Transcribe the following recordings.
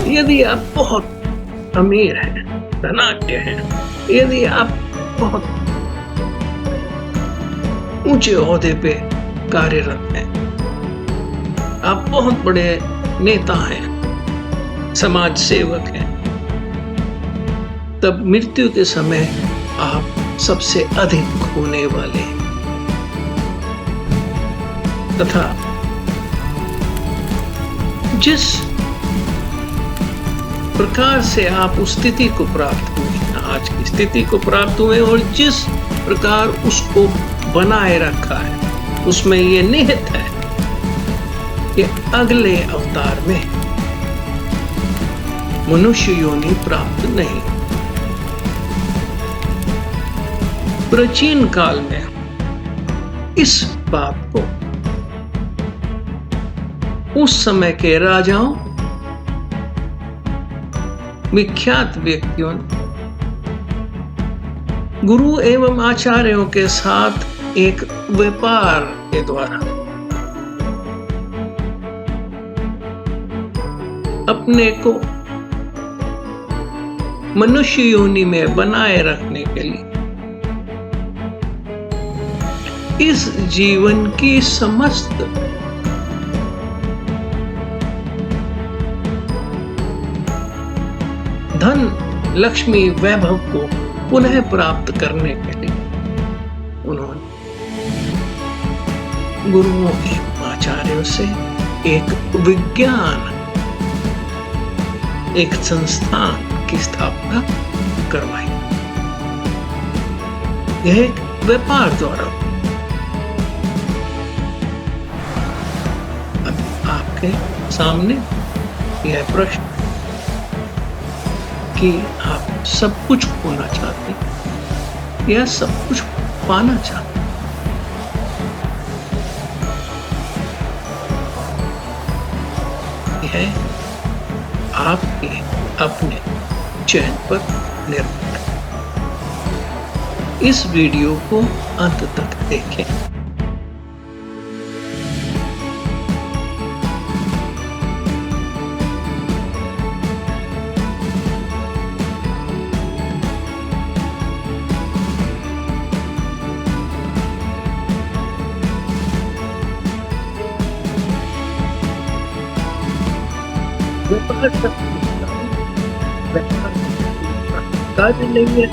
यदि आप बहुत अमीर हैं, धनाढ्य हैं, यदि आप बहुत ऊंचे ओहदे पे कार्यरत हैं, आप बहुत बड़े नेता हैं, समाज सेवक हैं, तब मृत्यु के समय आप सबसे अधिक खोने वाले हैं। तथा जिस प्रकार से आप उस स्थिति को प्राप्त हुए, आज की स्थिति को प्राप्त हुए, और जिस प्रकार उसको बनाए रखा है, उसमें ये निहित है कि अगले अवतार में मनुष्य योनि प्राप्त नहीं। प्राचीन काल में इस बात को उस समय के राजाओं, विख्यात व्यक्तियों, गुरु एवं आचार्यों के साथ एक व्यापार के द्वारा अपने को मनुष्य योनि में बनाए रखने के लिए इस जीवन की समस्त धन, लक्ष्मी, वैभव को पुनः प्राप्त करने के लिए उन्होंने गुरुओं एवं आचार्यों से एक विज्ञान, एक संस्थान की स्थापना करवाई। यह एक व्यापार द्वारा। अब आपके सामने यह प्रश्न कि आप सब कुछ खोना चाहते हैं या सब कुछ पाना चाहते हैं? यह आपके अपने चयन पर निर्भर है। इस वीडियो को अंत तक देखें। कार्य नहीं है,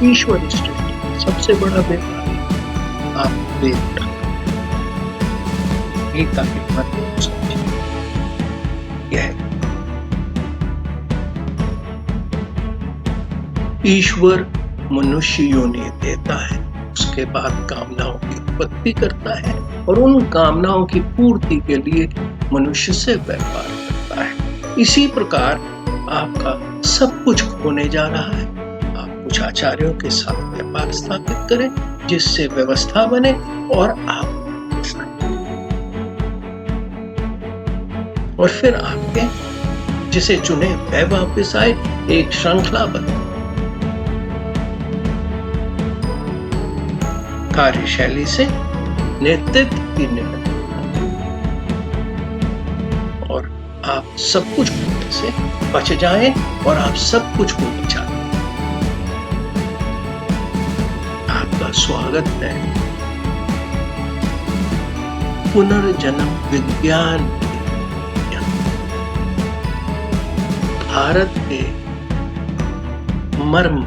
ईश्वर सृष्टि सबसे बड़ा व्यापार आप गीता के मतलब समझिए। यह ईश्वर मनुष्य योनि देता है, उसके बाद कामनाओं की उत्पत्ति करता है और उन कामनाओं की पूर्ति के लिए मनुष्य से व्यापार करता है। इसी प्रकार आपका सब कुछ होने जा रहा है। आप कुछ आचार्यों के साथ व्यापार स्थापित करें जिससे व्यवस्था बने और आप और फिर आपके जिसे चुने वह वापस आए, एक श्रृंखला बने। कार्यशैली से नेतृत्व की निर्णय और आप सब कुछ होने से बच जाएं और आप सब कुछ होना चाहते हैं। आपका स्वागत है पुनर्जन्म विज्ञान के भारत के मर्म।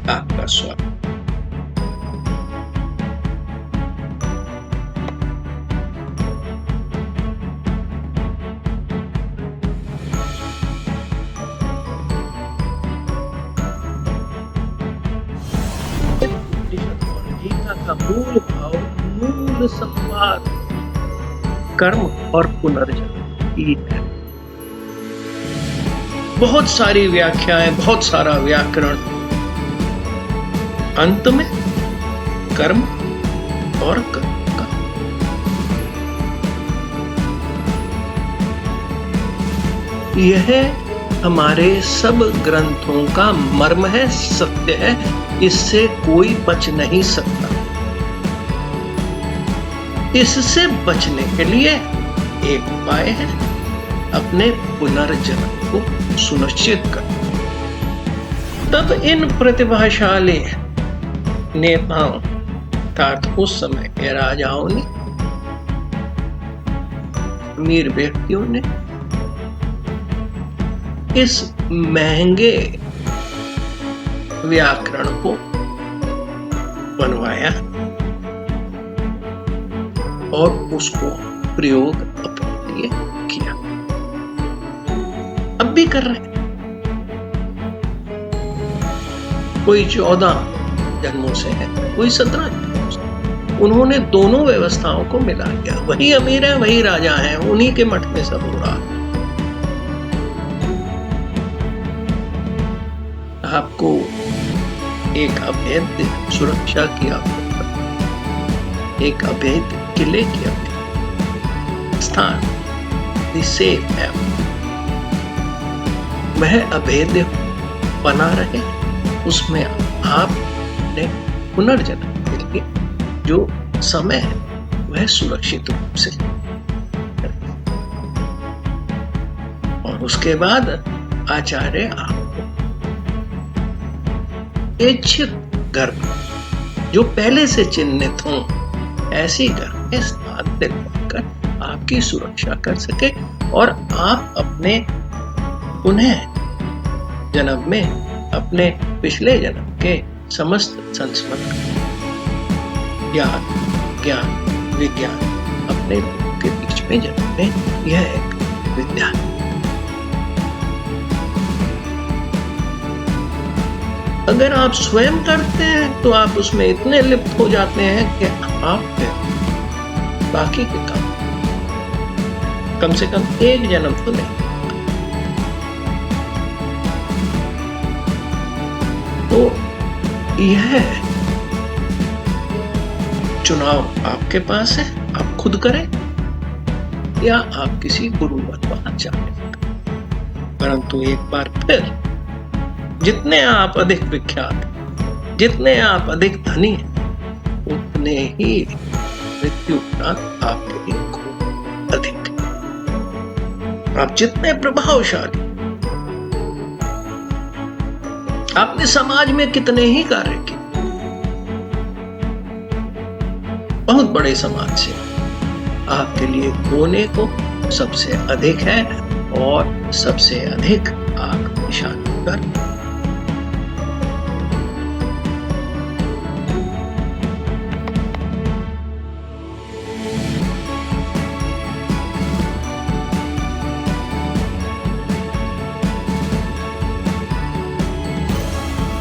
आपका स्वागत। गीता का मूल भाव, मूल संवाद कर्म और पुनर्जन्म ही है। बहुत सारी व्याख्याएं, बहुत सारा व्याकरण, अंत में कर्म और कर्म का यह हमारे सब ग्रंथों का मर्म है, सत्य है, इससे कोई बच नहीं सकता। इससे बचने के लिए एक उपाय है, अपने पुनर्जन्म को सुनिश्चित कर। तब इन प्रतिभाशाली नेताओं अर्थात उस समय के राजाओं ने, अमीर व्यक्तियों ने इस महंगे व्याकरण को बनवाया और उसको प्रयोग अपने लिए किया। अब भी कर रहे हैं। कोई 14 जन्मों से है, कोई 17 जन्मों से। उन्होंने दोनों व्यवस्थाओं को मिला दिया। वही अमीर है, वही राजा है, उन्हीं के मठ में सब हो रहा है। आपको एक अभेद्य सुरक्षा की आवश्यकता, एक अभेद्य किले की आवश्यकता, स्थान सेफ है, वह अभेद्य बना रहे, उसमें आपने पुनर्जन्म के लिए जो समय है वह सुरक्षित रूप से, और उसके बाद आचार्य आपको इच्छित गर्भ जो पहले से चिन्हित हो ऐसी गर्भ में स्थान दिलवाकर आपकी सुरक्षा कर सके और आप अपने पुनः जन्म में अपने पिछले जन्म के समस्त संस्मरण ज्ञान विज्ञान अपने लोगों के बीच में जन्म में यह एक विद्या है। अगर आप स्वयं करते हैं तो आप उसमें इतने लिप्त हो जाते हैं कि आप बाकी के काम कम से कम एक जन्म तो नहीं। तो यह चुनाव आपके पास है, आप खुद करें या आप किसी गुरु अथवा आचार्य। परंतु एक बार फिर जितने आप अधिक विख्यात, जितने आप अधिक धनी हैं, उतने ही मृत्यु उपरांत आपके लिए खूब अधिक। आप जितने प्रभावशाली, आपने समाज में कितने ही कार्य किए, बहुत बड़े समाज से आपके लिए खोने को सबसे अधिक है और सबसे अधिक आप निशाना कर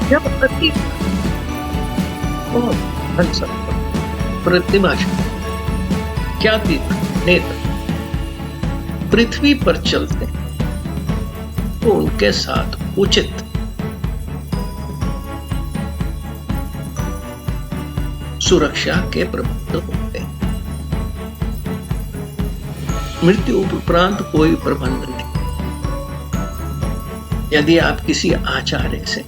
जब अति प्रतिभाशाली ख्याति नेता पृथ्वी पर चलते हैं तो उनके साथ उचित सुरक्षा के प्रबंध होते हैं। मृत्यु उपरांत कोई प्रबंध नहीं। यदि आप किसी आचार्य से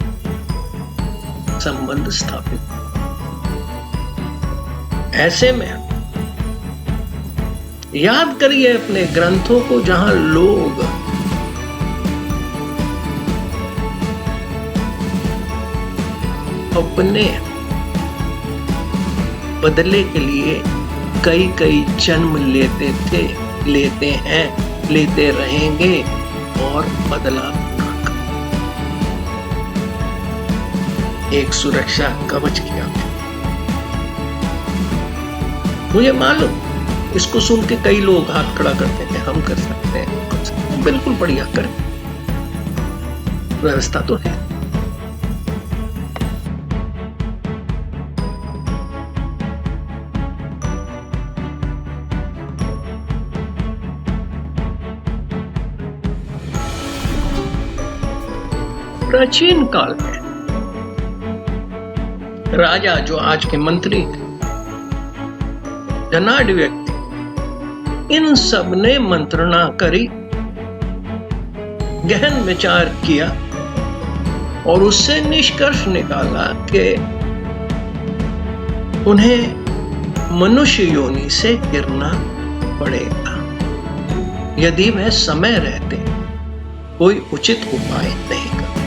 संबंध स्थापित, ऐसे में याद करिए अपने ग्रंथों को, जहां लोग अपने बदले के लिए कई कई जन्म लेते थे, लेते हैं, लेते रहेंगे और बदला एक सुरक्षा कवच किया। मुझे मालूम, इसको सुन के कई लोग हाथ खड़ा करते हैं, हम कर सकते हैं, बिल्कुल बढ़िया करें, व्यवस्था तो है। प्राचीन काल में राजा, जो आज के मंत्री थे, धनाढ़ व्यक्ति, इन सब ने मंत्रणा करी, गहन विचार किया और उससे निष्कर्ष निकाला कि उन्हें मनुष्य योनि से गिरना पड़ेगा। यदि वह समय रहते कोई उचित उपाय नहीं करते।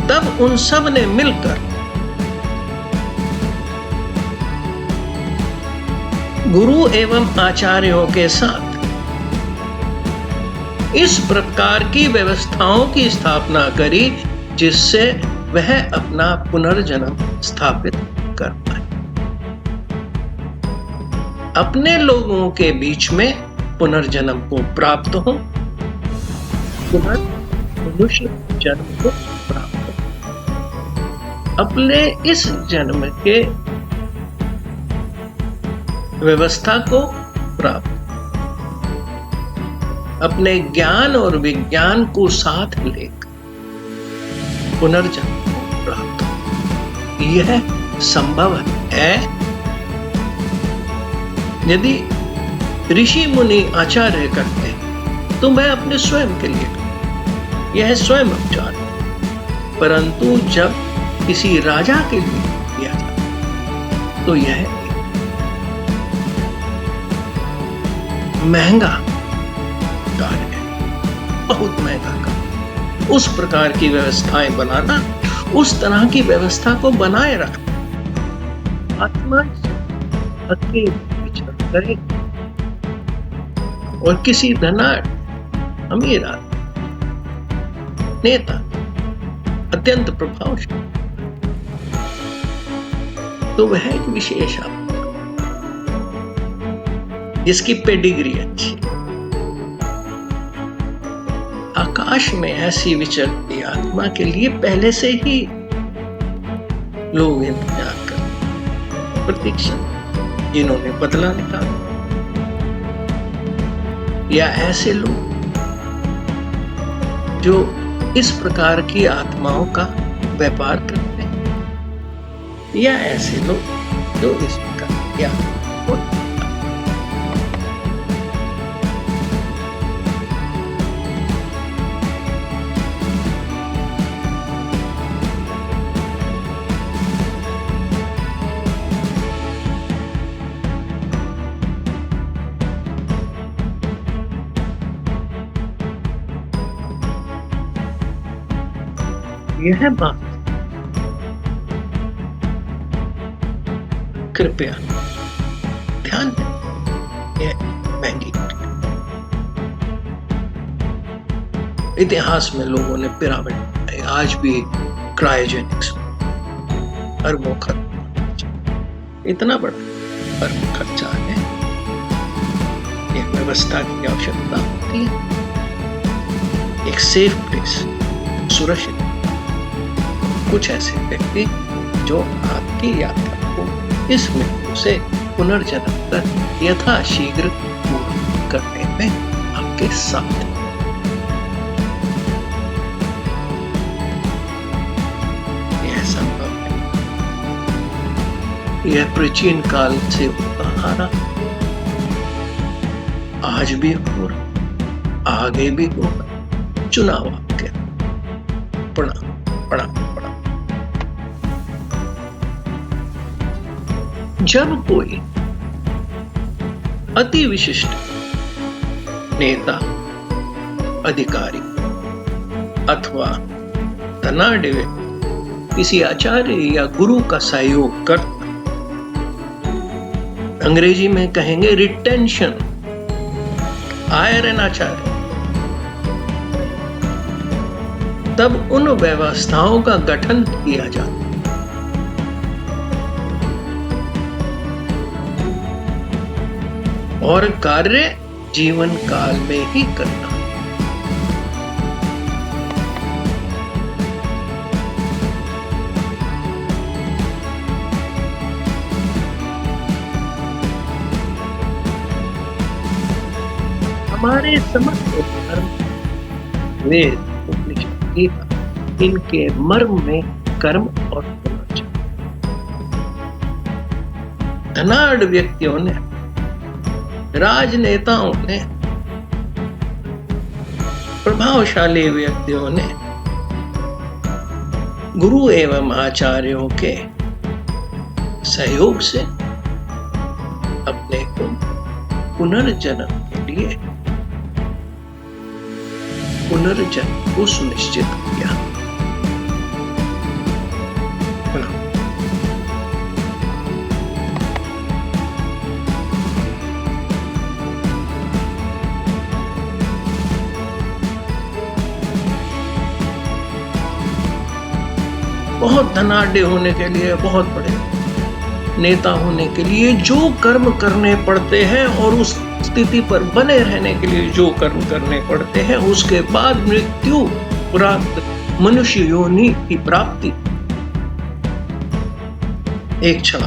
तब उन सब ने मिलकर गुरु एवं आचार्यों के साथ इस प्रकार की व्यवस्थाओं की स्थापना करी जिससे वह अपना पुनर्जन्म स्थापित कर पाए, अपने लोगों के बीच में पुनर्जन्म को प्राप्त हो, मनुष्य जन्म को प्राप्त हो, अपने इस जन्म के व्यवस्था को प्राप्त, अपने ज्ञान और विज्ञान को साथ लेकर पुनर्जन्म को प्राप्त हो। यह संभव है यदि ऋषि मुनि आचार्य करते तो मैं अपने स्वयं के लिए, यह स्वयं उपचार है। परंतु जब किसी राजा के लिए किया जाता तो यह महंगा कार्य है, बहुत महंगा कार्य। उस प्रकार की व्यवस्थाएं बनाना, उस तरह की व्यवस्था को बनाए रखना, आत्मा अकेले विचरण करे और किसी धनाढ्य, अमीर नेता, अत्यंत प्रभावशाली, तो वह एक विशेष आत्मा जिसकी पेडिग्री अच्छी, आकाश में ऐसी विचरती आत्मा के लिए पहले से ही लोग इंतजार कर, प्रतीक्षा, जिन्होंने बदला निकाला, या ऐसे लोग जो इस प्रकार की आत्माओं का व्यापार करते हैं, या ऐसे लोग जो इस प्रकार की आत्माओं यह बात कृपया ध्यान दें, यह महंगी। इतिहास में लोगों ने पिरामिड, आज भी क्रायोजेनिक्स अरबों खर्च, इतना बड़ा खर्चा है, एक व्यवस्था की आवश्यकता होती है, एक सेफ प्लेस, सुरक्षित। कुछ ऐसे व्यक्ति जो आपकी यात्रा को इस मृत्यु से पुनर्जन्म कर यथाशीघ्र पूर्ण करने में आपके साथ हैं। यह संभव है, यह प्राचीन काल से होता आ रहा, आज भी हो रहा, आगे भी होगा। चुनाव आपके, पढ़ा जब कोई अति विशिष्ट नेता, अधिकारी अथवा धनाढ्य किसी आचार्य या गुरु का सहयोग करता, अंग्रेजी में कहेंगे रिटेंशन, हायर एन आचार्य, तब उन व्यवस्थाओं का गठन किया जाता और कार्य जीवन काल में ही करना। हमारे समस्त धर्म, वेद, उपनिषद, गीता, इनके मर्म में कर्म और पुनर्जन्म। धनाढ्य व्यक्तियों ने, राजनेताओं ने, प्रभावशाली व्यक्तियों ने गुरु एवं आचार्यों के सहयोग से अपने को पुनर्जन्म के लिए पुनर्जन्म को सुनिश्चित किया। बहुत धनाढ्य होने के लिए, बहुत बड़े नेता होने के लिए जो कर्म करने पड़ते हैं और उस स्थिति पर बने रहने के लिए जो कर्म करने पड़ते हैं, उसके बाद मृत्यु प्राप्त, मनुष्य योनि की प्राप्ति एक क्षण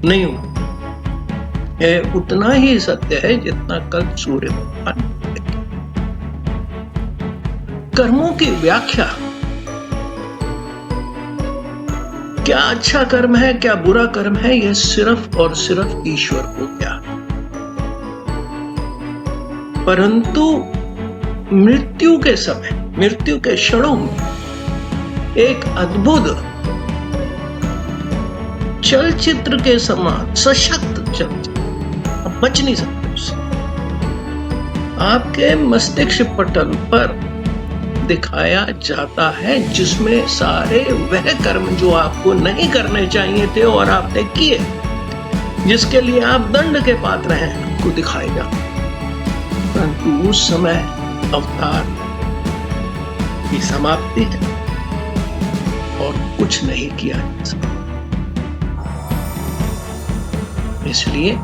नहीं हो है, उतना ही सत्य है जितना कल सूर्य भगवान। कर्मों की व्याख्या, क्या अच्छा कर्म है क्या बुरा कर्म है, यह सिर्फ और सिर्फ ईश्वर को ज्ञान। परंतु मृत्यु के समय, मृत्यु के क्षणों में एक अद्भुत चलचित्र के समान सशक्त चलचित्र, आप बच नहीं सकते उससे, आपके मस्तिष्क पटल पर दिखाया जाता है, जिसमें सारे वह कर्म जो आपको नहीं करने चाहिए थे और आपने किए, जिसके लिए आप दंड के पात्र हैं, आपको दिखाएगा। परंतु उस समय अवतार की समाप्ति है और कुछ नहीं किया जा सकता। इसलिए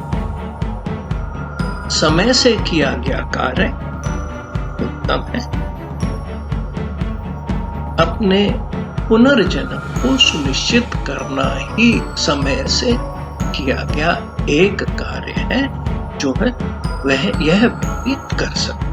समय से किया गया कार्य उत्तम है। अपने पुनर्जन्म को सुनिश्चित करना ही समय से किया गया एक कार्य है, जो है वह यह व्यक्ति कर सकता है।